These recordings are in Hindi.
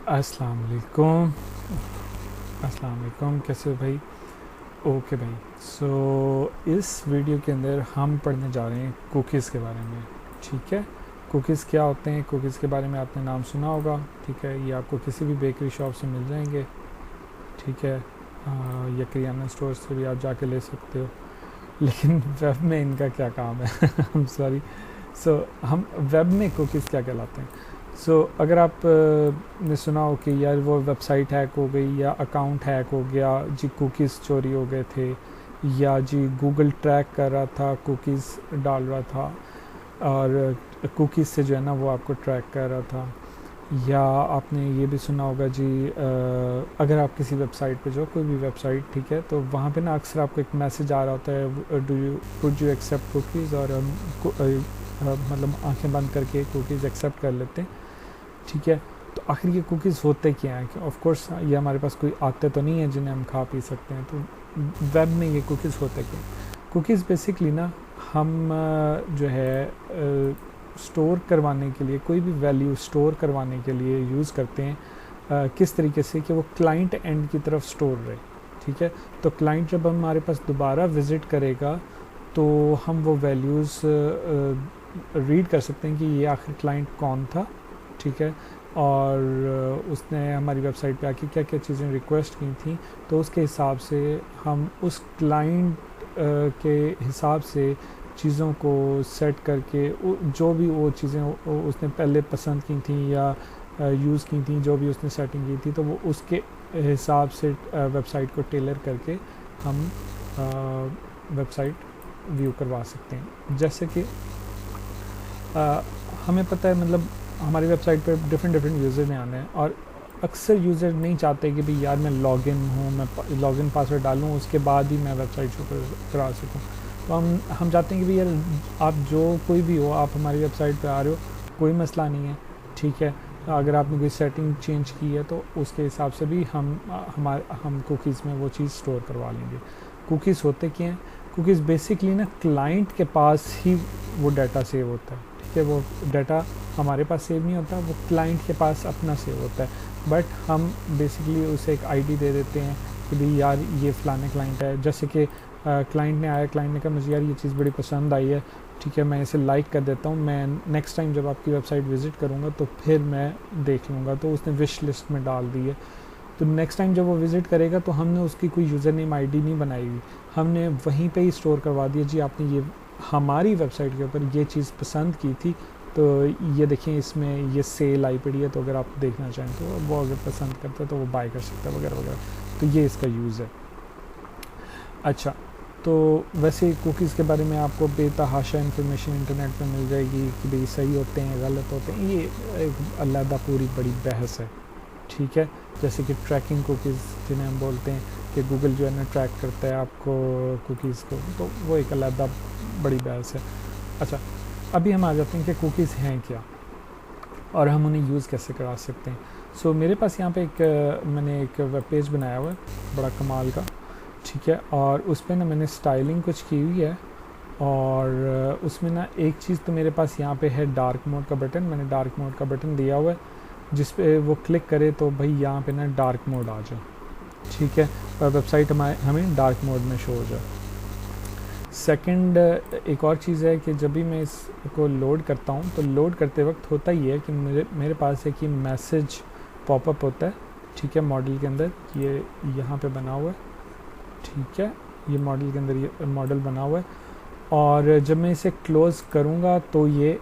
अस्सलाम वालेकुम। अस्सलाम वालेकुम, कैसे हो भाई? ओके भाई। सो इस वीडियो के अंदर हम पढ़ने जा रहे हैं कुकीज़ के बारे में। ठीक है, कुकीज़ क्या होते हैं? कुकीज़ के बारे में आपने नाम सुना होगा। ठीक है, ये आपको किसी भी बेकरी शॉप से मिल जाएंगे। ठीक है, या करियाना स्टोर से भी आप जाके ले सकते हो। लेकिन वेब में इनका क्या काम है? I'm sorry. सो हम वेब में कुकीज़ क्या कहलाते हैं? अगर आप ने सुना हो कि यार वो वेबसाइट हैक हो गई या अकाउंट हैक हो गया जी, कुकीज़ चोरी हो गए थे, या जी गूगल ट्रैक कर रहा था, कुकीज़ डाल रहा था और कुकीज़ से जो है ना वो आपको ट्रैक कर रहा था। या आपने ये भी सुना होगा जी, अगर आप किसी वेबसाइट पे जो कोई भी वेबसाइट, ठीक है, तो वहाँ पे ना अक्सर आपको एक मैसेज आ रहा होता है, do you could you accept cookies, और हम मतलब आंखें बंद करके कुकीज़ एक्सेप्ट कर लेते हैं। ठीक है, तो आखिर ये कुकीज़ होते क्या हैं? कि ऑफ कोर्स ये हमारे पास कोई आते तो नहीं है जिन्हें हम खा पी सकते हैं। तो वेब में ये कुकीज़ होते क्या? कुकीज़ बेसिकली ना हम जो है स्टोर करवाने के लिए, कोई भी वैल्यू स्टोर करवाने के लिए यूज़ करते हैं। किस तरीके से कि वो क्लाइंट एंड की तरफ स्टोर रहे। ठीक है, तो क्लाइंट जब हमारे पास दोबारा विज़िट करेगा तो हम वो वैल्यूज़ रीड कर सकते हैं कि ये आखिर क्लाइंट कौन था। ठीक है, और उसने हमारी वेबसाइट पे आके क्या क्या चीज़ें रिक्वेस्ट की थी, तो उसके हिसाब से हम उस क्लाइंट के हिसाब से चीज़ों को सेट करके जो भी वो चीज़ें उसने पहले पसंद की थी या यूज़ की थी, जो भी उसने सेटिंग की थी, तो वो उसके हिसाब से वेबसाइट को टेलर करके हम वेबसाइट व्यू करवा सकते हैं। जैसे कि हमें पता है, मतलब हमारी वेबसाइट पे डिफरेंट यूज़र ने आना है, और अक्सर यूज़र नहीं चाहते कि भाई यार मैं लॉगिन हूँ, मैं लॉगिन पासवर्ड डालूँ, उसके बाद ही मैं वेबसाइट शो करा सकूँ। तो हम चाहते हैं कि भाई यार आप जो कोई भी हो, आप हमारी वेबसाइट पे आ रहे हो, कोई मसला नहीं है। ठीक है, अगर आपने कोई सेटिंग चेंज की है तो उसके हिसाब से भी हम कुकीज़ में वो चीज़ स्टोर करवा लेंगे। कुकीज़ होते क्या हैं? कुकीज़ बेसिकली ना क्लाइंट के पास ही वो डाटा सेव होता है। ठीक है, वो डाटा हमारे पास सेव नहीं होता, वो क्लाइंट के पास अपना सेव होता है। बट हम बेसिकली उसे एक आईडी दे देते हैं कि भाई यार ये फ़लाने क्लाइंट है। जैसे कि क्लाइंट ने आया, क्लाइंट ने कहा मुझे यार ये चीज़ बड़ी पसंद आई है, ठीक है, मैं इसे लाइक कर देता हूँ, मैं नेक्स्ट टाइम जब आपकी वेबसाइट विज़िट करूँगा तो फिर मैं देख लूँगा। तो उसने विश लिस्ट में डाल दी है। तो नेक्स्ट टाइम जब वो विज़िट करेगा तो हमने उसकी कोई यूज़र नेम आई डी नहीं बनाई हुई, हमने वहीं पे ही स्टोर करवा दिया जी आपने ये हमारी वेबसाइट के ऊपर ये चीज़ पसंद की थी, तो ये देखें इसमें ये सेल आई पड़ी है, तो अगर आप देखना चाहें तो वो अगर पसंद करता है तो वो बाय कर सकता है वगैरह वगैरह। तो ये इसका यूज़ है। अच्छा, तो वैसे कुकीज़ के बारे में आपको बेतहाशा इन्फॉर्मेशन इंटरनेट पे मिल जाएगी कि भाई सही होते हैं, गलत होते हैं, ये एक अलग पूरी बड़ी बहस है। ठीक है, जैसे कि ट्रैकिंग कुकीज़ जिन्हें हम बोलते हैं कि गूगल जो है ना ट्रैक करता है आपको कुकीज़ को, तो वो एक अलग बड़ी बहस है। अच्छा, अभी हम आ जाते हैं कि कुकीज़ हैं क्या और हम उन्हें यूज़ कैसे करा सकते हैं। मेरे पास यहाँ पे मैंने एक वेब पेज बनाया हुआ है बड़ा कमाल का। ठीक है, और उस पर ना मैंने स्टाइलिंग कुछ की हुई है, और उसमें ना एक चीज़ तो मेरे पास यहाँ पे है, डार्क मोड का बटन। मैंने डार्क मोड का बटन दिया हुआ है, जिस पे वो क्लिक करे तो भाई यहाँ पे ना डार्क मोड आ जाए। ठीक है, और वेबसाइट हमें डार्क मोड में शो हो जाए। सेकंड, एक और चीज़ है कि जब भी मैं इसको लोड करता हूँ तो लोड करते वक्त होता ही है कि मेरे पास एक ये मैसेज पॉपअप होता है। ठीक है, मॉडल के अंदर ये यहाँ पे बना हुआ है। ठीक है, ये मॉडल के अंदर ये मॉडल बना हुआ है, और जब मैं इसे क्लोज़ करूँगा तो ये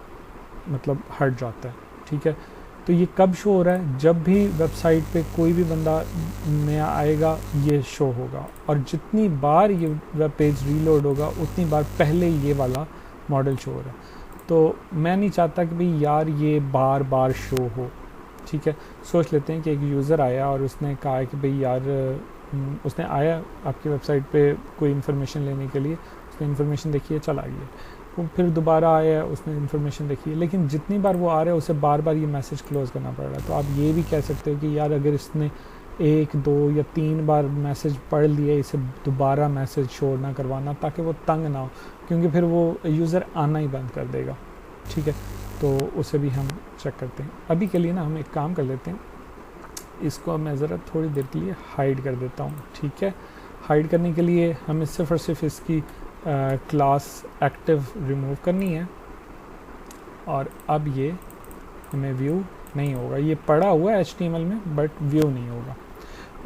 मतलब हट जाता है। ठीक है, तो ये कब शो हो रहा है? जब भी वेबसाइट पे कोई भी बंदा नया आएगा ये शो होगा, और जितनी बार ये वेब पेज रीलोड होगा उतनी बार पहले ये वाला मॉडल शो हो रहा है। तो मैं नहीं चाहता कि भाई यार ये बार बार शो हो। ठीक है, सोच लेते हैं कि एक यूज़र आया और उसने कहा कि भाई यार उसने आया आपकी वेबसाइट पे कोई इन्फॉर्मेशन लेने के लिए, उसने इन्फॉर्मेशन देखी है, चला गया। वो फिर दोबारा आया, उसने इन्फॉर्मेशन देखी है, लेकिन जितनी बार वो आ रहा है उसे बार बार ये मैसेज क्लोज़ करना पड़ रहा है। तो आप ये भी कह सकते हो कि यार अगर इसने 1, 2 या 3 बार मैसेज पढ़ लिए, इसे दोबारा मैसेज शो ना करवाना, ताकि वो तंग ना हो, क्योंकि फिर वो यूज़र आना ही बंद कर देगा। ठीक है, तो उसे भी हम चेक करते हैं। अभी के लिए ना हम एक काम कर लेते हैं, इसको मैं ज़रा थोड़ी देर के लिए हाइड कर देता हूँ, ठीक है। हाइड करने के लिए हमें सिर्फ और सिर्फ इसकी क्लास एक्टिव रिमूव करनी है और अब ये हमें व्यू नहीं होगा, ये पड़ा हुआ है HTML में बट व्यू नहीं होगा।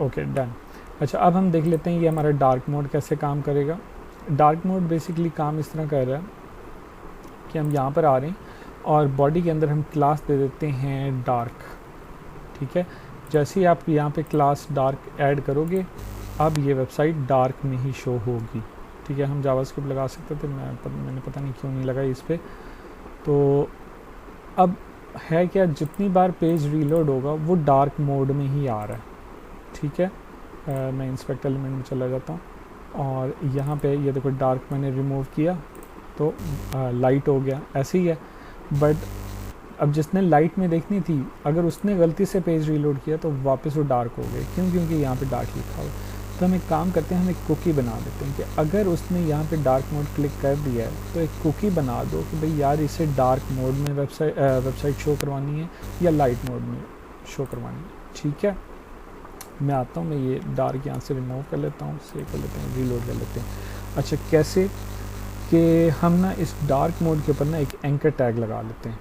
Okay done. अच्छा अब हम देख लेते हैं ये हमारा डार्क मोड कैसे काम करेगा। डार्क मोड बेसिकली काम इस तरह कर रहा है कि हम यहाँ पर आ रहे हैं और बॉडी के अंदर हम क्लास दे देते हैं डार्क, ठीक है। जैसे ही आप यहाँ पे क्लास डार्क ऐड करोगे अब ये वेबसाइट डार्क में ही शो होगी, ठीक है। हम जावास्क्रिप्ट लगा सकते थे, मैंने पता नहीं क्यों नहीं लगाई इस पर। तो अब है क्या, जितनी बार पेज रीलोड होगा वो डार्क मोड में ही आ रहा है, ठीक है। मैं इंस्पेक्ट एलिमेंट में चला जाता हूँ और यहाँ पे ये देखो डार्क मैंने रिमूव किया तो लाइट हो गया, ऐसे ही है। बट अब जिसने लाइट में देखनी थी अगर उसने गलती से पेज रीलोड किया तो वापस वो डार्क हो गए, क्यों? क्योंकि यहाँ पे डार्क लिखा हुआ। तो हम एक काम करते हैं, हम एक कुकी बना देते हैं कि अगर उसने यहाँ पे डार्क मोड क्लिक कर दिया है तो एक कुकी बना दो कि भाई यार इसे डार्क मोड में वेबसाइट शो करवानी है या लाइट मोड में शो करवानी है, ठीक है। मैं आता हूँ, मैं ये डार्क यहाँ से रिमूव कर लेता हूँ, सेव कर लेते हैं, रीलोड कर लेते हैं। अच्छा कैसे कि हम ना इस डार्क मोड के ऊपर ना एक एंकर टैग लगा लेते हैं,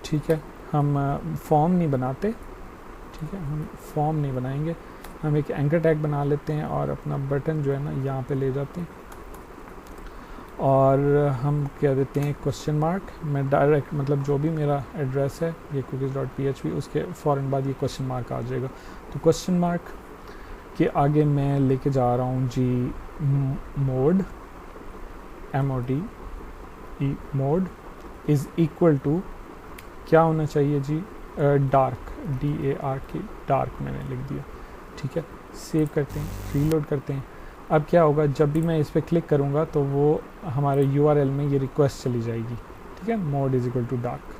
ठीक है। हम फॉर्म नहीं बनाते, ठीक है, हम फॉर्म नहीं बनाएंगे, हम एक एंकर टैग बना लेते हैं और अपना बटन जो है ना यहाँ पे ले जाते हैं और हम क्या देते हैं क्वेश्चन मार्क। मैं डायरेक्ट मतलब जो भी मेरा एड्रेस है ये cookies.php उसके फ़ौरन बाद ये क्वेश्चन मार्क आ जाएगा। तो क्वेश्चन मार्क के आगे मैं लेके जा रहा हूँ जी mode, MOD mode is equal to क्या होना चाहिए जी, डार्क, DARK, डार्क मैंने लिख दिया, ठीक है। सेव करते हैं, रीलोड करते हैं। अब क्या होगा, जब भी मैं इस पर क्लिक करूँगा तो वो हमारे URL में ये रिक्वेस्ट चली जाएगी, ठीक है, mode is equal to dark.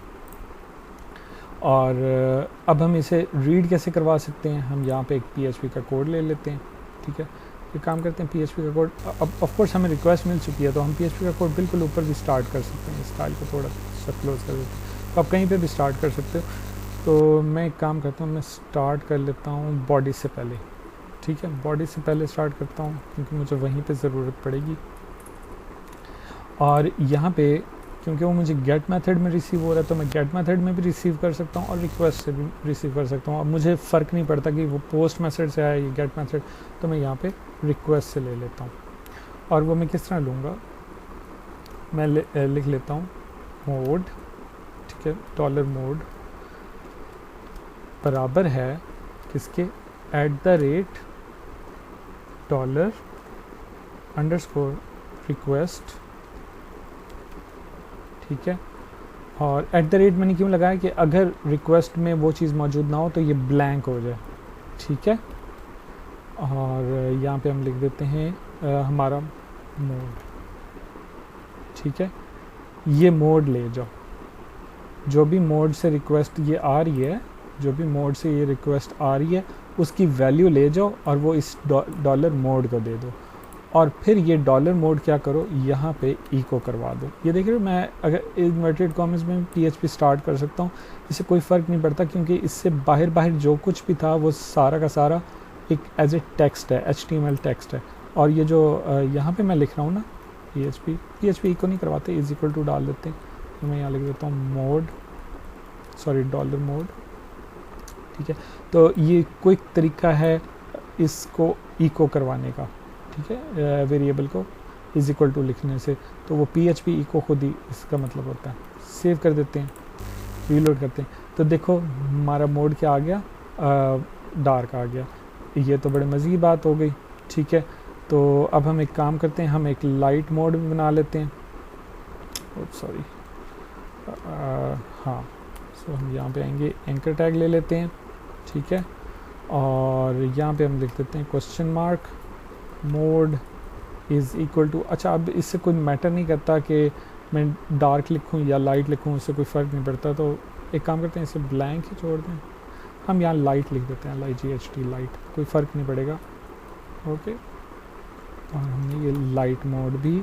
और अब हम इसे रीड कैसे करवा सकते हैं, हम यहाँ पे एक PHP का कोड ले लेते हैं, ठीक है। ये काम करते हैं PHP का कोड। अब ऑफकोर्स हमें रिक्वेस्ट मिल चुकी है तो हम PHP का कोड बिल्कुल ऊपर भी स्टार्ट कर सकते हैं। स्टाइल को थोड़ा सा क्लोज कर देते हैं, तो आप कहीं पे भी स्टार्ट कर सकते हो। तो मैं एक काम करता हूँ, मैं स्टार्ट कर लेता हूँ बॉडी से पहले, ठीक है। बॉडी से पहले स्टार्ट करता हूँ क्योंकि मुझे वहीं पे ज़रूरत पड़ेगी। और यहाँ पे क्योंकि वो मुझे गेट मेथड में रिसीव हो रहा है तो मैं गेट मेथड में भी रिसीव कर सकता हूँ और रिक्वेस्ट से भी रिसीव कर सकता हूँ। अब मुझे फ़र्क नहीं पड़ता कि वो पोस्ट मेथड से आया या गेट मेथड, तो मैं यहाँ पे रिक्वेस्ट से ले लेता हूँ। और वो मैं किस तरह लूँगा, मैं लिख लेता हूँ मोड, ठीक है, डॉलर मोड बराबर है किसके, @ डॉलर अंडरस्कोर रिक्वेस्ट, ठीक है। और @ मैंने क्यों लगाया कि अगर रिक्वेस्ट में वो चीज़ मौजूद ना हो तो ये ब्लैंक हो जाए, ठीक है। और यहाँ पे हम लिख देते हैं हमारा मोड, ठीक है। ये मोड ले जाओ, जो भी मोड से रिक्वेस्ट ये आ रही है, जो भी मोड से ये रिक्वेस्ट आ रही है उसकी वैल्यू ले जाओ और वो इस डॉलर मोड को दे दो। और फिर ये डॉलर मोड क्या करो, यहाँ पे इको करवा दो। ये देख रहे हो, मैं अगर इन्वर्टेड कॉमेंट्स में PHP स्टार्ट कर सकता हूँ, इससे कोई फ़र्क नहीं पड़ता क्योंकि इससे बाहर जो कुछ भी था वो सारा का सारा एक एज ए टेक्स्ट है, HTML टेक्स्ट है। और ये जो यहाँ पे मैं लिख रहा हूँ ना PHP इको नहीं करवाते, इज इक्वल टू डाल देते हैं। तो मैं यहाँ लिख देता हूँ मोड, सॉरी डॉलर मोड, ठीक है। तो ये क्विक तरीका है इसको इको करवाने का, ठीक है, वेरिएबल को इज इक्वल टू लिखने से। तो वो PHP इको खुद ही इसका मतलब होता है। सेव कर देते हैं, रीलोड करते हैं, तो देखो हमारा मोड क्या आ गया, डार्क आ गया। ये तो बड़े मज़े की बात हो गई, ठीक है। तो अब हम एक काम करते हैं, हम एक लाइट मोड बना लेते हैं, सॉरी हाँ। सो हम यहाँ पे आएंगे, एंकर टैग ले लेते हैं, ठीक है। और यहाँ पे हम लिख देते हैं question mark mode is equal to, अच्छा अब इससे कोई मैटर नहीं करता कि मैं डार्क लिखूँ या लाइट लिखूँ, इससे कोई फ़र्क नहीं पड़ता। तो एक काम करते हैं, इसे ब्लैंक ही छोड़ दें, हम यहाँ लाइट लिख देते हैं, LIGHT लाइट, कोई फ़र्क नहीं पड़ेगा, ओके। और हमने ये लाइट मोड भी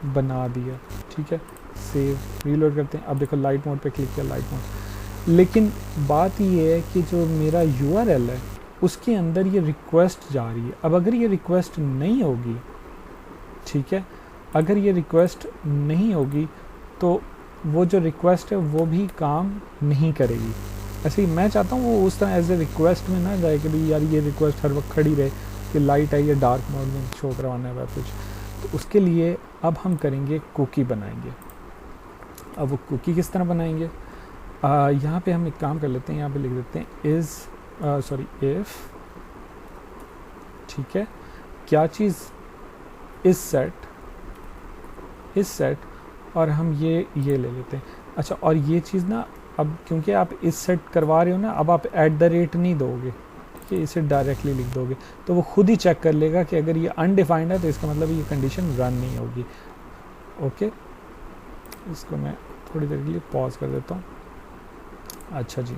बना दिया, ठीक है। सेव, रीलोड करते हैं। अब देखो लाइट मोड पे क्लिक किया, लाइट मोड। लेकिन बात ये है कि जो मेरा URL है उसके अंदर ये रिक्वेस्ट जा रही है। अब अगर ये रिक्वेस्ट नहीं होगी, ठीक है, अगर ये रिक्वेस्ट नहीं होगी तो वो जो रिक्वेस्ट है वो भी काम नहीं करेगी। ऐसे ही मैं चाहता हूँ वो उस तरह एज ए रिक्वेस्ट में ना जाए कि भाई यार ये रिक्वेस्ट हर वक्त खड़ी रहे कि लाइट आई है डार्क मोड में शो करवाना है वेब पेज। तो उसके लिए अब हम करेंगे कुकी बनाएंगे। अब वो कुकी किस तरह बनाएंगे, यहाँ पे हम एक काम कर लेते हैं, यहाँ पे लिख देते हैं इफ़, ठीक है, क्या चीज़ इस सेट और हम ये ले लेते हैं। अच्छा, और ये चीज़ ना अब क्योंकि आप इस सेट करवा रहे हो ना, अब आप @ नहीं दोगे, ठीक है, इसे डायरेक्टली लिख दोगे तो वो खुद ही चेक कर लेगा कि अगर ये अनडिफाइंड है तो इसका मतलब ये कंडीशन रन नहीं होगी। ओके, इसको मैं थोड़ी देर के लिए पॉज कर देता हूँ। अच्छा जी,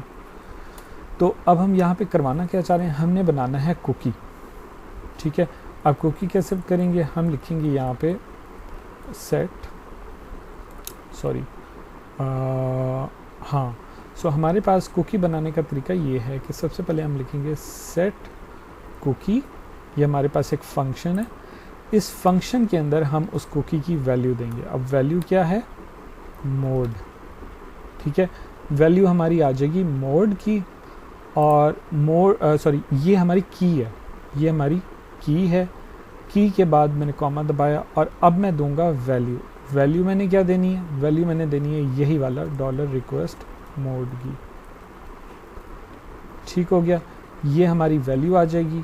तो अब हम यहाँ पे करवाना क्या चाह रहे हैं, हमने बनाना है कुकी, ठीक है। अब कुकी कैसे करेंगे, हम लिखेंगे यहाँ पे हाँ, सो हमारे पास कुकी बनाने का तरीका ये है कि सबसे पहले हम लिखेंगे सेट कुकी। ये हमारे पास एक फंक्शन है, इस फंक्शन के अंदर हम उस कुकी की वैल्यू देंगे। अब वैल्यू क्या है, मोड, ठीक है, वैल्यू हमारी आ जाएगी मोड की, और ये हमारी की है, ये हमारी की है। की के बाद मैंने कॉमा दबाया और अब मैं दूंगा वैल्यू मैंने क्या देनी है, वैल्यू मैंने देनी है यही वाला $request मोड की, ठीक हो गया, ये हमारी वैल्यू आ जाएगी।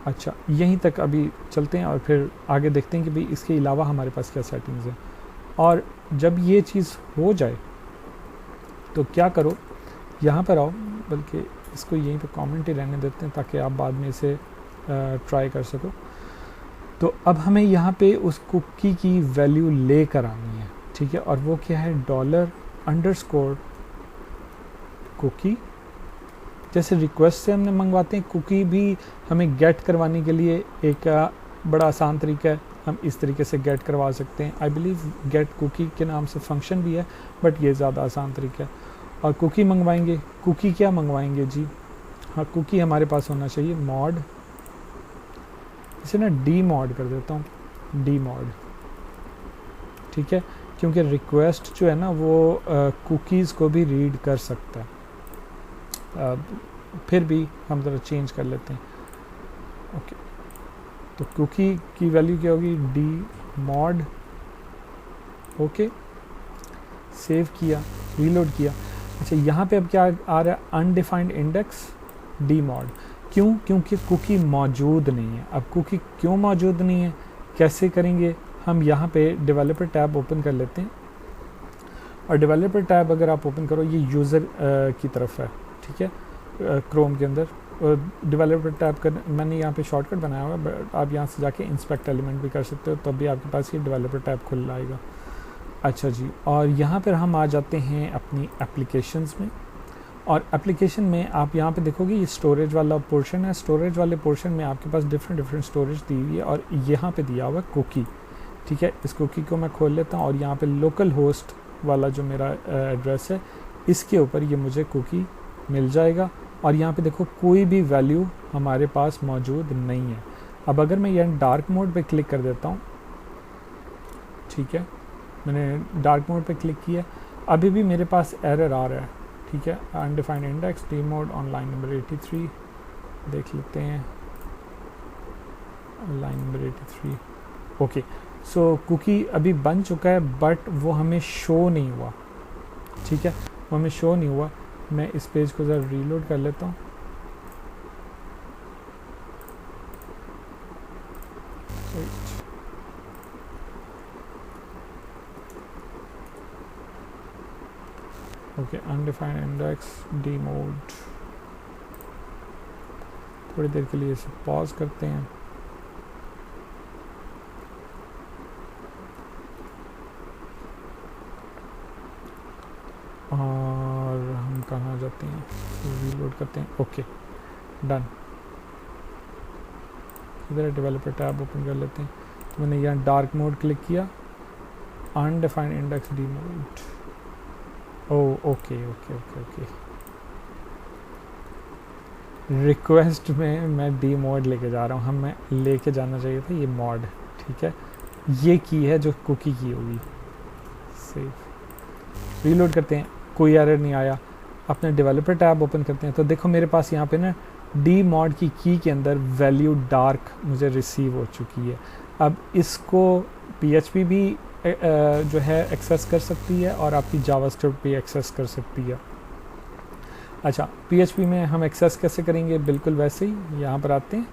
अच्छा, यहीं तक अभी चलते हैं और फिर आगे देखते हैं कि भाई इसके अलावा हमारे पास क्या सेटिंग्स हैं। और जब ये चीज़ हो जाए तो क्या करो, यहाँ पर आओ, बल्कि इसको यहीं पे कमेंट ही रहने देते हैं ताकि आप बाद में इसे ट्राई कर सको। तो अब हमें यहाँ पे उस कुकी की वैल्यू ले कर आनी है, ठीक है, और वो क्या है $_ कुकी। जैसे रिक्वेस्ट से हमने मंगवाते हैं, कुकी भी हमें गेट करवाने के लिए एक बड़ा आसान तरीका है, हम इस तरीके से गेट करवा सकते हैं। आई बिलीव गेट कुकी के नाम से फंक्शन भी है, बट ये ज़्यादा आसान तरीका है। और कुकी मंगवाएंगे, कुकी क्या मंगवाएंगे जी, हाँ, कुकी हमारे पास होना चाहिए मॉड, इसे ना डी मॉड कर देता हूँ, डी मॉड, ठीक है, क्योंकि रिक्वेस्ट जो है ना वो कुकीज़ को भी रीड कर सकता है। फिर भी हम ज़रा चेंज कर लेते हैं। ओके, तो कुकी की वैल्यू क्या होगी, डी मॉड। ओके, सेव किया, रीलोड किया। अच्छा, यहाँ पे अब क्या आ रहा है, अनडिफाइंड इंडेक्स डी मॉड। क्यों, क्योंकि कुकी मौजूद नहीं है। अब कुकी क्यों मौजूद नहीं है, कैसे करेंगे, हम यहाँ पे डेवलपर टैब ओपन कर लेते हैं। और डेवलपर टैब अगर आप ओपन करो, ये यूज़र की तरफ है, ठीक है, क्रोम के अंदर डेवलपर टैब कर, मैंने यहाँ पे शॉर्टकट बनाया हुआ है, बट आप यहाँ से जाके इंस्पेक्ट एलिमेंट भी कर सकते हो, तब भी आपके पास ये डेवलपर टैब खुल आएगा। अच्छा जी, और यहाँ पर हम आ जाते हैं अपनी एप्लीकेशंस में, और एप्लीकेशन में आप यहाँ पे देखोगे ये स्टोरेज वाला पोर्शन है। स्टोरेज वाले पोर्शन में आपके पास डिफरेंट स्टोरेज दी हुई है, और यहाँ पे दिया हुआ है कुकी, ठीक है। इस कुकी को मैं खोल लेता हूँ, और यहाँ पे लोकल होस्ट वाला जो मेरा एड्रेस है, इसके ऊपर ये मुझे कुकी मिल जाएगा। और यहाँ पे देखो कोई भी वैल्यू हमारे पास मौजूद नहीं है। अब अगर मैं यहाँ डार्क मोड पे क्लिक कर देता हूँ, ठीक है, मैंने डार्क मोड पे क्लिक किया, अभी भी मेरे पास एरर आ रहा है, ठीक है, undefined index D mode on line number 83, देख लेते हैं लाइन नंबर 83। ओके, सो कुकी अभी बन चुका है, बट वो हमें शो नहीं हुआ, ठीक है, वो हमें शो नहीं हुआ। मैं इस पेज को ज़रा रीलोड कर लेता हूँ। Okay, undefined index D mode, थोड़ी देर के लिए इसे पॉज करते हैं। और हम कहाँ जाते हैं, रीलोड करते हैं। Okay, done. इधर डेवलपर टैब ओपन कर लेते हैं। तो मैंने यहाँ डार्क मोड क्लिक किया, undefined index D mode. Okay okay okay okay, request में मैं डी मोड लेके जा रहा हूँ, हमें लेके जाना चाहिए था ये मॉड, ठीक है। ये की है जो कुकी की होगी। सेव, रीलोड करते हैं, कोई एरर नहीं आया। अपने डेवलपर टैब ओपन करते हैं तो देखो मेरे पास यहाँ पे ना डी मॉड की के अंदर वैल्यू डार्क मुझे रिसीव हो चुकी है। अब इसको PHP भी जो है एक्सेस कर सकती है और आपकी जावास्क्रिप्ट भी एक्सेस कर सकती है। अच्छा, PHP में हम एक्सेस कैसे करेंगे, बिल्कुल वैसे ही यहाँ पर आते हैं,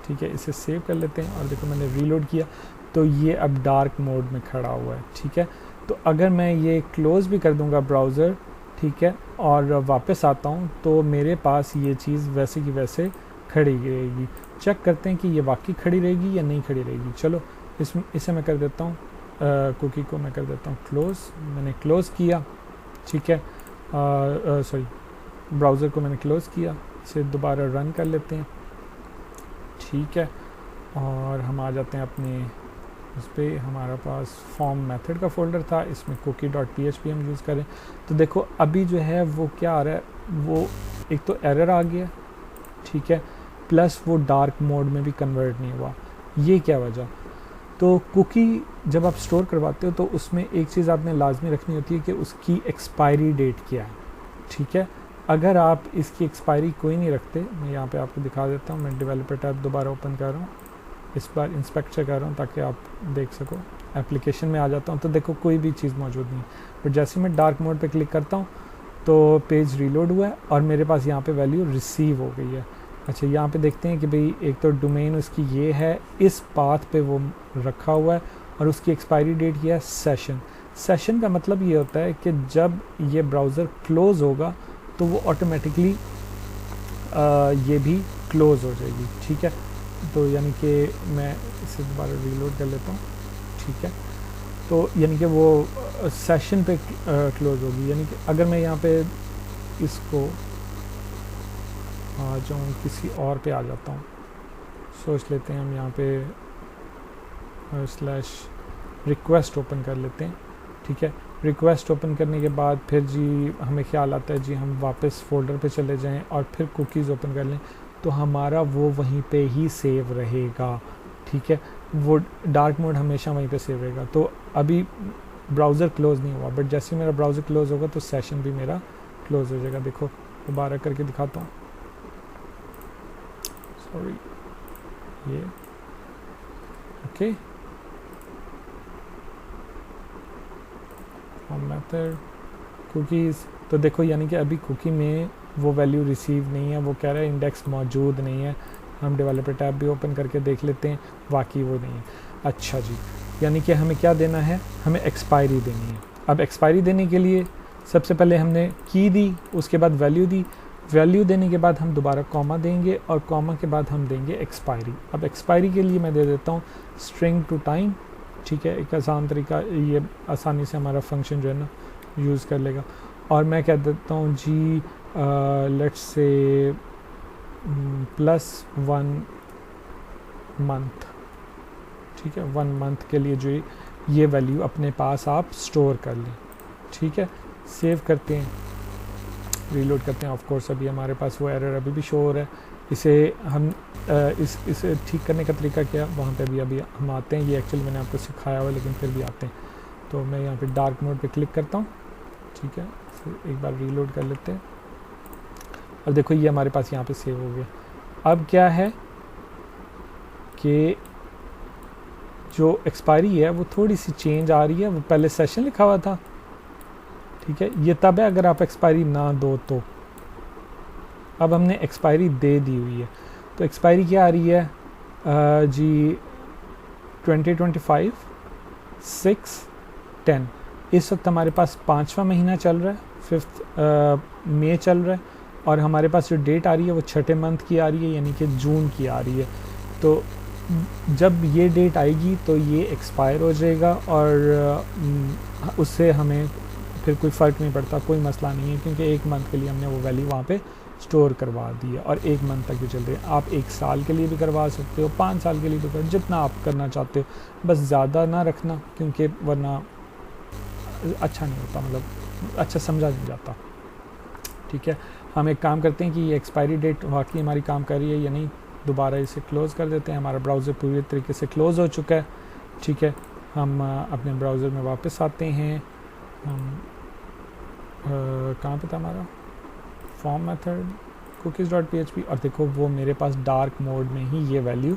ठीक है। इसे सेव कर लेते हैं और देखो मैंने रीलोड किया तो ये अब डार्क मोड में खड़ा हुआ है, ठीक है। तो अगर मैं ये क्लोज़ भी कर दूंगा ब्राउज़र, ठीक है, और वापस आता हूँ तो मेरे पास ये चीज़ वैसे की वैसे खड़ी रहेगी। चेक करते हैं कि ये वाकई खड़ी रहेगी या नहीं खड़ी रहेगी। चलो इसे मैं कर देता हूँ, कुकी को मैं कर देता हूँ क्लोज़। मैंने क्लोज़ किया, ठीक है, सॉरी, ब्राउज़र को मैंने क्लोज़ किया। इसे दोबारा रन कर लेते हैं, ठीक है। और हम आ जाते हैं अपने उस पर, हमारा पास फॉर्म मेथड का फोल्डर था, इसमें cookie.php हम यूज़ करें तो देखो अभी जो है वो क्या आ रहा है, वो एक तो एरर आ गया, ठीक है, प्लस वो डार्क मोड में भी कन्वर्ट नहीं हुआ। ये क्या वजह? तो कुकी जब आप स्टोर करवाते हो तो उसमें एक चीज़ आपने लाजमी रखनी होती है कि उसकी एक्सपायरी डेट क्या है, ठीक है। अगर आप इसकी एक्सपायरी कोई नहीं रखते, मैं यहाँ पे आपको दिखा देता हूँ। मैं डेवलपर टैब दोबारा ओपन कर रहा हूँ, इस बार इंस्पेक्ट से कर रहा हूँ ताकि आप देख सको। एप्लीकेशन में आ जाता हूँ तो देखो कोई भी चीज़ मौजूद नहीं, बट जैसे मैं डार्क मोड पे क्लिक करता हूँ तो पेज रीलोड हुआ है और मेरे पास यहाँ पे वैल्यू रिसीव हो गई है। अच्छा, यहाँ पे देखते हैं कि भाई एक तो डोमेन उसकी ये है, इस पाथ पे वो रखा हुआ है और उसकी एक्सपायरी डेट ये है सेशन। सेशन का मतलब ये होता है कि जब ये ब्राउज़र क्लोज़ होगा तो वो ऑटोमेटिकली ये भी क्लोज़ हो जाएगी, ठीक है। तो यानी कि मैं इसे दोबारा रीलोड कर लेता हूँ, ठीक है। तो यानी कि वो सेशन पे क्लोज़ होगी। यानी कि अगर मैं यहाँ पे इसको आ जाऊँ, किसी और पे आ जाता हूँ, सोच लेते हैं हम यहाँ पे स्लैश रिक्वेस्ट ओपन कर लेते हैं, ठीक है। रिक्वेस्ट ओपन करने के बाद फिर जी हमें ख्याल आता है जी हम वापस फोल्डर पे चले जाएं और फिर कुकीज़ ओपन कर लें तो हमारा वो वहीं पे ही सेव रहेगा, ठीक है। वो डार्क मोड हमेशा वहीं पे सेव रहेगा। तो अभी ब्राउज़र क्लोज़ नहीं हुआ, बट जैसे मेरा ब्राउज़र क्लोज़ होगा तो सेशन भी मेरा क्लोज़ हो जाएगा। देखो दोबारा करके दिखाता हूँ, सॉरी, ये ओके, मेथड कुकीज़। तो देखो यानी कि अभी कुकी में वो वैल्यू रिसीव नहीं है, वो कह रहा है इंडेक्स मौजूद नहीं है। हम डेवलपर टैब भी ओपन करके देख लेते हैं, वाकई वो नहीं है। अच्छा जी, यानी कि हमें क्या देना है, हमें एक्सपायरी देनी है। अब एक्सपायरी देने के लिए सबसे पहले हमने की दी, उसके बाद वैल्यू दी, वैल्यू देने के बाद हम दोबारा कॉमा देंगे और कॉमा के बाद हम देंगे एक्सपायरी। अब एक्सपायरी के लिए मैं दे देता हूँ स्ट्रिंग टू टाइम, ठीक है। एक आसान तरीका, ये आसानी से हमारा फंक्शन जो है ना यूज़ कर लेगा। और मैं कह देता हूँ जी लेट्स से +1 मंथ, ठीक है। 1 मंथ के लिए जो ये वैल्यू अपने पास आप स्टोर कर लें, ठीक है। सेव करते हैं, रीलोड करते हैं। ऑफ कोर्स अभी हमारे पास वो एरर अभी भी शो हो रहा है। इसे हम इसे ठीक करने का तरीका क्या, वहाँ पे अभी हम आते हैं। ये एक्चुअली मैंने आपको सिखाया हुआ है लेकिन फिर भी आते हैं। तो मैं यहाँ पे डार्क मोड पे क्लिक करता हूँ, ठीक है। फिर एक बार रीलोड कर लेते हैं और देखो ये हमारे पास यहाँ पे सेव हो गया। अब क्या है कि जो एक्सपायरी है वो थोड़ी सी चेंज आ रही है। वो पहले सेशन लिखा हुआ था, ठीक है, ये तब है अगर आप एक्सपायरी ना दो तो। अब हमने एक्सपायरी दे दी हुई है, तो एक्सपायरी क्या आ रही है जी 2025 6/10। इस वक्त हमारे पास 5वां महीना चल रहा है, 5 मई चल रहा है और हमारे पास जो डेट आ रही है वो 6ठे मंथ की आ रही है, यानी कि जून की आ रही है। तो जब ये डेट आएगी तो ये एक्सपायर हो जाएगा और उससे हमें फिर कोई फ़र्क नहीं पड़ता, कोई मसला नहीं है, क्योंकि 1 मंथ के लिए हमने वो वैल्यू वहाँ पे स्टोर करवा दी है और 1 मंथ तक भी चल रही है। आप 1 साल के लिए भी करवा सकते हो, 5 साल के लिए भी कर, जितना आप करना चाहते हो, बस ज़्यादा ना रखना क्योंकि वरना अच्छा नहीं होता, मतलब अच्छा समझा नहीं जाता, ठीक है। हम एक काम करते हैं कि ये एक्सपायरी डेट वाकई हमारी काम कर रही है या नहीं, दोबारा इसे क्लोज़ कर देते हैं। हमारा ब्राउज़र पूरी तरीके से क्लोज़ हो चुका है, ठीक है। हम अपने ब्राउज़र में वापस आते हैं। हम कहाँ पे था हमारा फॉर्म मेथड cookies.php, और देखो वो मेरे पास डार्क मोड में ही ये वैल्यू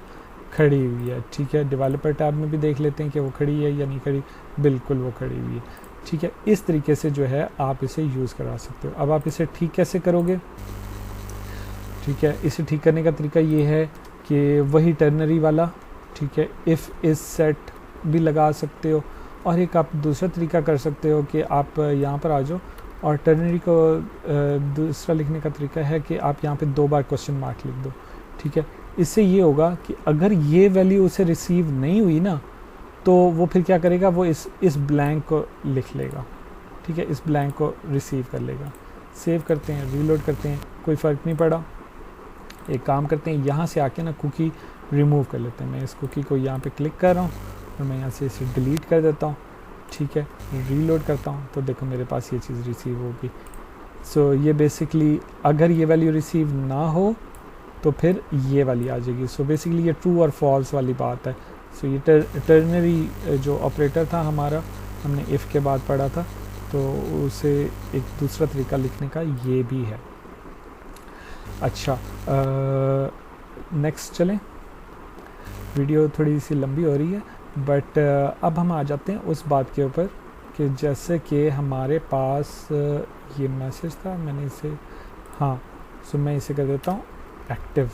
खड़ी हुई है, ठीक है। डेवलपर टैब में भी देख लेते हैं कि वो खड़ी है या नहीं खड़ी, बिल्कुल वो खड़ी हुई है, ठीक है। इस तरीके से जो है आप इसे यूज़ करा सकते हो। अब आप इसे ठीक कैसे करोगे, ठीक है। इसे ठीक करने का तरीका ये है कि वही टर्नरी वाला, ठीक है, इफ़ इस सेट भी लगा सकते हो, और एक आप दूसरा तरीका कर सकते हो कि आप यहाँ पर आ जाओ और टर्नरी को दूसरा लिखने का तरीका है कि आप यहाँ पे 2 बार क्वेश्चन मार्क लिख दो, ठीक है। इससे ये होगा कि अगर ये वैल्यू उसे रिसीव नहीं हुई ना, तो वो फिर क्या करेगा, वो इस ब्लैंक को लिख लेगा, ठीक है, इस ब्लैंक को रिसीव कर लेगा। सेव करते हैं, रीलोड करते हैं, कोई फ़र्क नहीं पड़ा। एक काम करते हैं, यहाँ से आके ना कुकी रिमूव कर लेते हैं। मैं इस कुकी को यहाँ पे क्लिक कर रहा हूँ और मैं यहाँ से इसे डिलीट कर देता हूँ, ठीक है। रीलोड करता हूँ तो देखो मेरे पास ये चीज़ रिसीव होगी। सो ये बेसिकली अगर ये वैल्यू रिसीव ना हो तो फिर ये वाली आ जाएगी। सो बेसिकली ये ट्रू और फॉल्स वाली बात है। सो ये टर्नरी जो ऑपरेटर था हमारा, हमने इफ़ के बाद पढ़ा था, तो उसे एक दूसरा तरीका लिखने का ये भी है। अच्छा, नेक्स्ट चलें। वीडियो थोड़ी सी लंबी हो रही है, बट अब हम आ जाते हैं उस बात के ऊपर कि जैसे कि हमारे पास ये मैसेज था, मैंने इसे, हाँ, सो मैं इसे कर देता हूँ एक्टिव,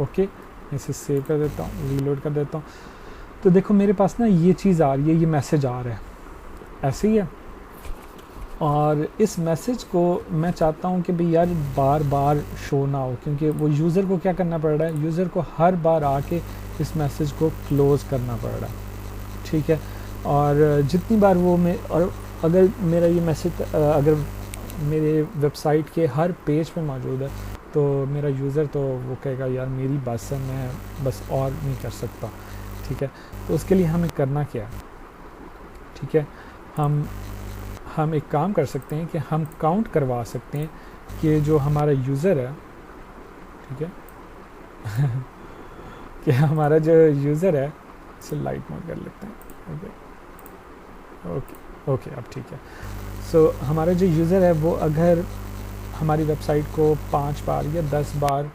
ओके। इसे सेव कर देता हूँ, रीलोड कर देता हूँ, तो देखो मेरे पास ना ये चीज़ आ रही है, ये मैसेज आ रहा है, ऐसे ही है। और इस मैसेज को मैं चाहता हूँ कि भाई यार बार बार शो ना हो, क्योंकि वो यूज़र को क्या करना पड़ रहा है, यूज़र को हर बार आके इस मैसेज को क्लोज़ करना पड़ रहा है, ठीक है। और जितनी बार वो और अगर मेरा ये मैसेज अगर मेरे वेबसाइट के हर पेज पे मौजूद है, तो मेरा यूज़र तो वो कहेगा यार मेरी बस है, मैं बस और नहीं कर सकता, ठीक है। तो उसके लिए हमें करना क्या है, ठीक है। हम एक काम कर सकते हैं कि हम काउंट करवा सकते हैं कि जो हमारा यूज़र है, ठीक है कि हमारा जो यूज़र है, इसे लाइट मोड कर लेते हैं, ओके, अब ठीक है। सो हमारा जो यूज़र है वो अगर हमारी वेबसाइट को 5 बार या 10 बार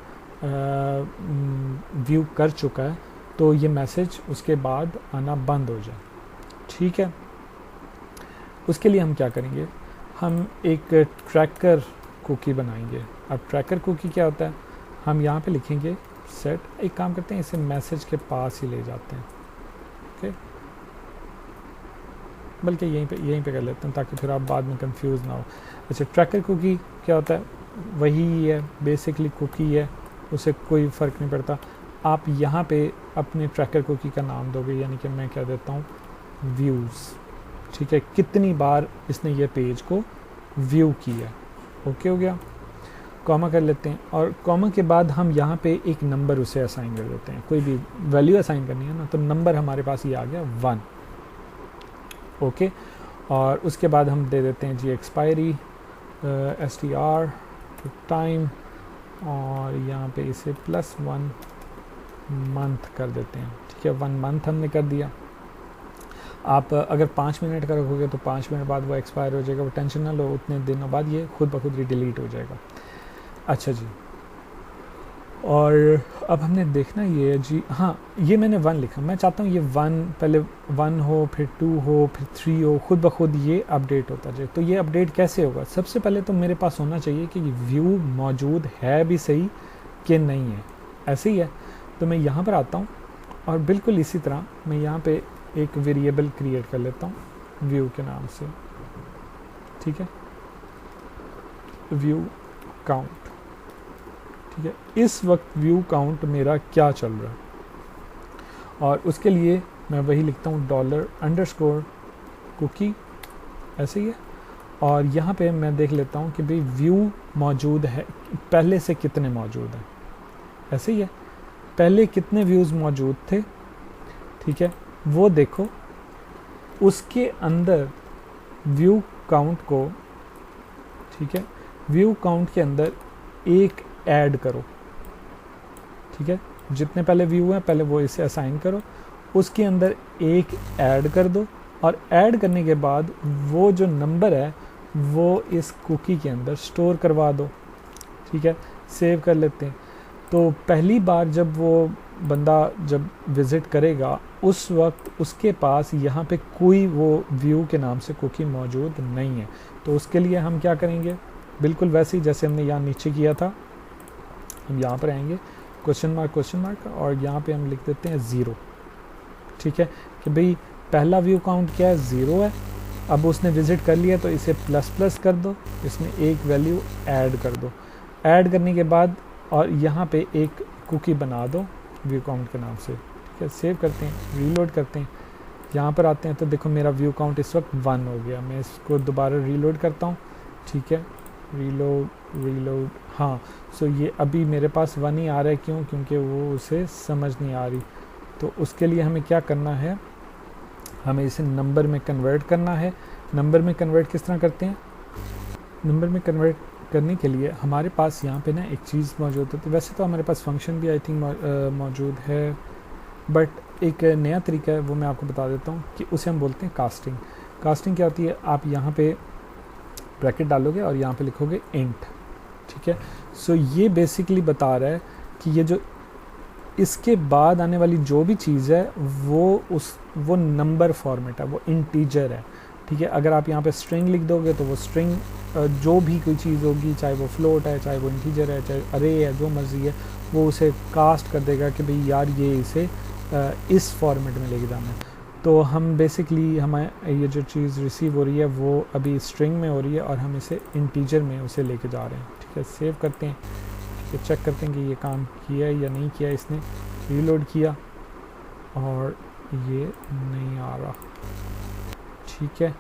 व्यू कर चुका है, तो ये मैसेज उसके बाद आना बंद हो जाए, ठीक है। उसके लिए हम क्या करेंगे, हम एक ट्रैकर कुकी बनाएंगे। अब ट्रैकर कुकी क्या होता है, हम यहाँ पे लिखेंगे सेट, एक काम करते हैं इसे मैसेज के पास ही ले जाते हैं, ओके, बल्कि यहीं पे कर लेते हैं ताकि फिर आप बाद में कंफ्यूज ना हो। अच्छा, ट्रैकर कुकी क्या होता है, वही है बेसिकली कुकी है, उसे कोई फ़र्क नहीं पड़ता। आप यहाँ पे अपने ट्रैकर कुकी का नाम दोगे, यानी कि मैं क्या देता हूँ व्यूज़, ठीक है, कितनी बार इसने ये पेज को व्यू किया, ओके हो गया। कॉमा कर लेते हैं, और कॉमा के बाद हम यहाँ पे एक नंबर उसे असाइन कर देते हैं, कोई भी वैल्यू असाइन करनी है ना, तो नंबर हमारे पास ये आ गया 1, ओके। और उसके बाद हम दे देते हैं जी एक्सपायरी str टाइम, और यहाँ पे इसे +1 मंथ कर देते हैं, ठीक है। 1 मंथ हमने कर दिया। आप अगर 5 मिनट का रखोगे तो 5 मिनट बाद वो एक्सपायर हो जाएगा, वो टेंशन ना लो, उतने दिनों बाद ये खुद ब खुद डिलीट हो जाएगा। अच्छा जी, और अब हमने देखना ये है जी, हाँ ये मैंने 1 लिखा, मैं चाहता हूँ ये 1 पहले 1 हो, फिर 2 हो, फिर 3 हो, खुद ब खुद ये अपडेट होता जाए। तो ये अपडेट कैसे होगा, सबसे पहले तो मेरे पास होना चाहिए कि व्यू मौजूद है भी सही कि नहीं है, ऐसे ही है। तो मैं यहाँ पर आता हूँ और बिल्कुल इसी तरह मैं यहाँ पे एक वेरिएबल क्रिएट कर लेता हूँ व्यू के नाम से, ठीक है, व्यू काउंट, ठीक है। इस वक्त व्यू काउंट मेरा क्या चल रहा है, और उसके लिए मैं वही लिखता हूँ $_ कुकी, ऐसे ही है। और यहाँ पे मैं देख लेता हूँ कि भाई व्यू मौजूद है, पहले से कितने मौजूद हैं, ऐसे ही है, पहले कितने व्यूज़ मौजूद थे, ठीक है, वो देखो। उसके अंदर व्यू काउंट को, ठीक है, व्यू काउंट के अंदर एक ऐड करो, ठीक है, जितने पहले व्यू हैं पहले वो इसे असाइन करो, उसके अंदर एक ऐड कर दो, और ऐड करने के बाद वो जो नंबर है वो इस कुकी के अंदर स्टोर करवा दो, ठीक है। सेव कर लेते हैं। तो पहली बार जब वो बंदा जब विज़िट करेगा उस वक्त उसके पास यहाँ पे कोई वो व्यू के नाम से कुकी मौजूद नहीं है। तो उसके लिए हम क्या करेंगे, बिल्कुल वैसे ही जैसे हमने यहाँ नीचे किया था, हम यहाँ पर आएंगे क्वेश्चन मार्क और यहाँ पे हम लिख देते हैं 0, ठीक है, कि भाई पहला व्यू काउंट क्या है, 0 है। अब उसने विज़िट कर लिया तो इसे प्लस प्लस कर दो, इसमें एक वैल्यू ऐड कर दो। ऐड करने के बाद और यहाँ पे एक कुकी बना दो व्यू काउंट के नाम से, ठीक है। सेव करते हैं, रीलोड करते हैं, यहाँ पर आते हैं तो देखो मेरा व्यू काउंट इस वक्त 1 हो गया। मैं इसको दोबारा रीलोड करता हूँ, ठीक है, रीलोड, हाँ। सो ये अभी मेरे पास 1 ही आ रहा है, क्यों, क्योंकि वो उसे समझ नहीं आ रही। तो उसके लिए हमें क्या करना है, हमें इसे नंबर में कन्वर्ट करना है। नंबर में कन्वर्ट किस तरह करते हैं, नंबर में कन्वर्ट करने के लिए हमारे पास यहाँ पे ना एक चीज़ मौजूद होती है। वैसे तो हमारे पास फंक्शन भी आई थिंक मौजूद है, बट एक नया तरीका है वो मैं आपको बता देता हूँ कि उसे हम बोलते हैं कास्टिंग। कास्टिंग क्या होती है, आप यहाँ पे ब्रैकेट डालोगे और यहाँ पे लिखोगे इंट, ठीक है। सो ये बेसिकली बता रहा है कि ये जो इसके बाद आने वाली जो भी चीज़ है वो नंबर फॉर्मेट है, वो इंटीजर है, ठीक है। अगर आप यहाँ पे स्ट्रिंग लिख दोगे तो वो स्ट्रिंग जो भी कोई चीज़ होगी, चाहे वो फ्लोट है, चाहे वो इंटीजर है, चाहे अरे है, जो मर्जी है, वो उसे कास्ट कर देगा कि भाई यार ये इसे इस फॉर्मेट में लेके जाना है। तो हम बेसिकली हमें ये जो चीज़ रिसीव हो रही है वो अभी स्ट्रिंग में हो रही है और हम इसे इंटीजर में उसे लेके जा रहे हैं, ठीक है। सेव करते हैं, ठीक है, चेक करते हैं कि ये काम किया या नहीं किया इसने। रीलोड किया और ये नहीं आ रहा, ठीक है,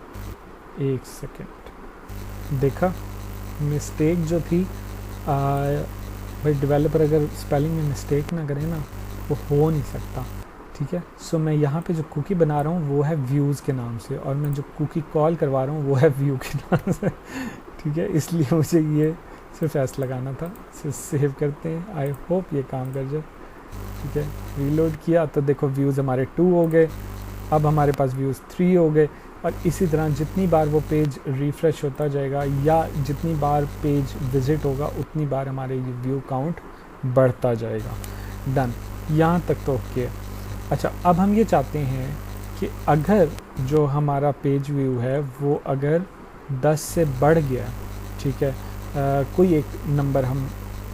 एक सेकेंड, देखा मिस्टेक जो थी, भाई डेवलपर अगर स्पेलिंग में मिस्टेक ना करे ना वो हो नहीं सकता, ठीक है। सो मैं यहाँ पे जो कुकी बना रहा हूँ वो है व्यूज़ के नाम से, और मैं जो कुकी कॉल करवा रहा हूँ वो है व्यू के नाम से, ठीक है। इसलिए मुझे ये सिर्फ ऐसा लगाना था। सेव करते हैं, आई होप ये काम कर जाए, ठीक है। रीलोड किया तो देखो व्यूज़ हमारे 2 हो गए, अब हमारे पास व्यूज़ 3 हो गए, और इसी तरह जितनी बार वो पेज रिफ़्रेश होता जाएगा या जितनी बार पेज विज़िट होगा उतनी बार हमारे ये व्यू काउंट बढ़ता जाएगा। डन, यहाँ तक तो ओके। अच्छा, अब हम ये चाहते हैं कि अगर जो हमारा पेज व्यू है वो अगर 10 से बढ़ गया, ठीक है, कोई एक नंबर हम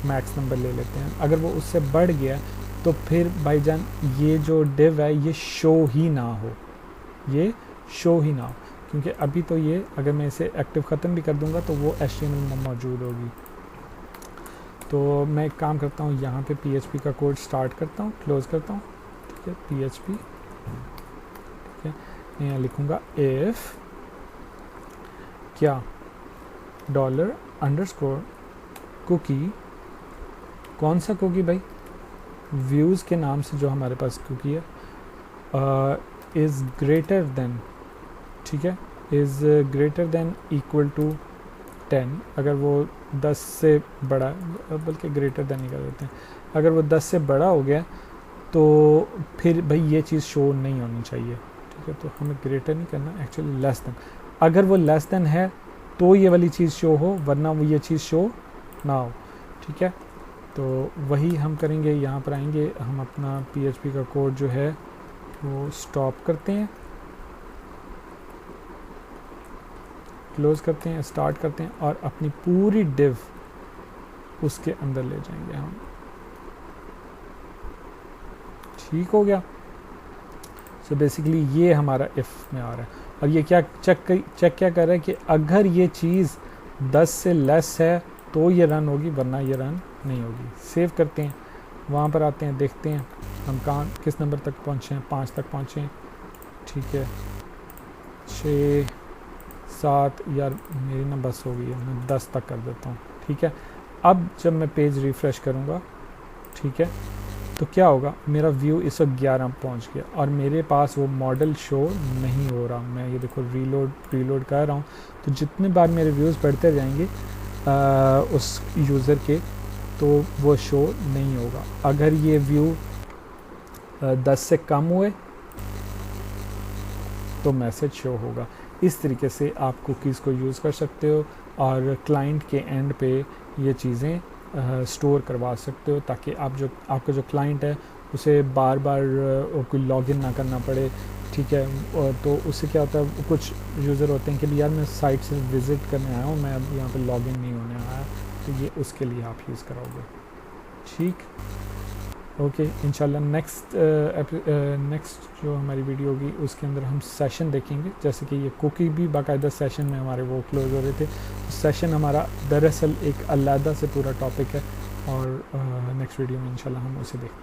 मैक्स नंबर ले लेते हैं, अगर वो उससे बढ़ गया तो फिर भाईजान ये जो डिव है ये शो ही ना हो, ये शो ही ना हो, क्योंकि अभी तो ये अगर मैं इसे एक्टिव ख़त्म भी कर दूंगा तो वो HTML में मौजूद होगी। तो मैं एक काम करता हूँ, यहाँ पे PHP का कोड स्टार्ट करता हूँ, क्लोज़ करता हूँ, ठीक है, PHP, ठीक है, यहाँ लिखूँगा इफ़ क्या $_ कुकी, कौन सा कुकी भाई, व्यूज़ के नाम से जो हमारे पास कुकी है, इज़ ग्रेटर देन, ठीक है, is greater than equal to 10, अगर वो 10 से बड़ा, बल्कि ग्रेटर देन ही कर देते हैं, अगर वो 10 से बड़ा हो गया तो फिर भाई ये चीज़ शो नहीं होनी चाहिए, ठीक है। तो हमें ग्रेटर नहीं करना, एक्चुअली लेस देन, अगर वो लेस देन है तो ये वाली चीज़ शो हो, वरना वो ये चीज़ शो ना हो, ठीक है। तो वही हम करेंगे, यहाँ पर आएंगे, हम अपना PHP का कोड जो है वो स्टॉप करते हैं, क्लोज़ करते हैं, स्टार्ट करते हैं और अपनी पूरी डिव उसके अंदर ले जाएंगे हम, ठीक हो गया। सो बेसिकली ये हमारा इफ़ में आ रहा है, और ये क्या चेक क्या कर रहा है कि अगर ये चीज़ 10 से लेस है तो ये रन होगी, वरना ये रन नहीं होगी। सेव करते हैं, वहाँ पर आते हैं, देखते हैं हम कहाँ किस नंबर तक पहुँचे हैं, 5 तक पहुँचे हैं, ठीक है, 6 7, यार मेरी ना बस हो गई है, मैं 10 तक कर देता हूँ, ठीक है। अब जब मैं पेज रिफ़्रेश करूँगा, ठीक है, तो क्या होगा, मेरा व्यू इस वक्त 11 पहुँच गया और मेरे पास वो मॉडल शो नहीं हो रहा। मैं ये देखो रीलोड कर रहा हूँ, तो जितने बार मेरे व्यूज़ बढ़ते जाएंगे उस यूज़र के, तो वो शो नहीं होगा। अगर ये व्यू 10 से कम हुए तो मैसेज शो होगा। इस तरीके से आप कुकीज़ को यूज़ कर सकते हो और क्लाइंट के एंड पे ये चीज़ें स्टोर करवा सकते हो, ताकि आपका जो क्लाइंट है उसे बार बार कोई लॉगिन ना करना पड़े। ठीक है, तो उससे क्या होता है, कुछ यूज़र होते हैं कि यार मैं साइट से विज़िट करने आया हूँ, मैं अब यहाँ पे लॉगिन नहीं होने आया, तो ये उसके लिए आप यूज़ कराओगे। ठीक, ओके। इंशाल्लाह नेक्स्ट जो हमारी वीडियो होगी उसके अंदर हम सेशन देखेंगे, जैसे कि ये कुकी भी बाकायदा सेशन में हमारे वो क्लोज हो रहे थे। सेशन हमारा दरअसल एक अलग से पूरा टॉपिक है, और नेक्स्ट वीडियो में इंशाल्लाह हम उसे देखते हैं।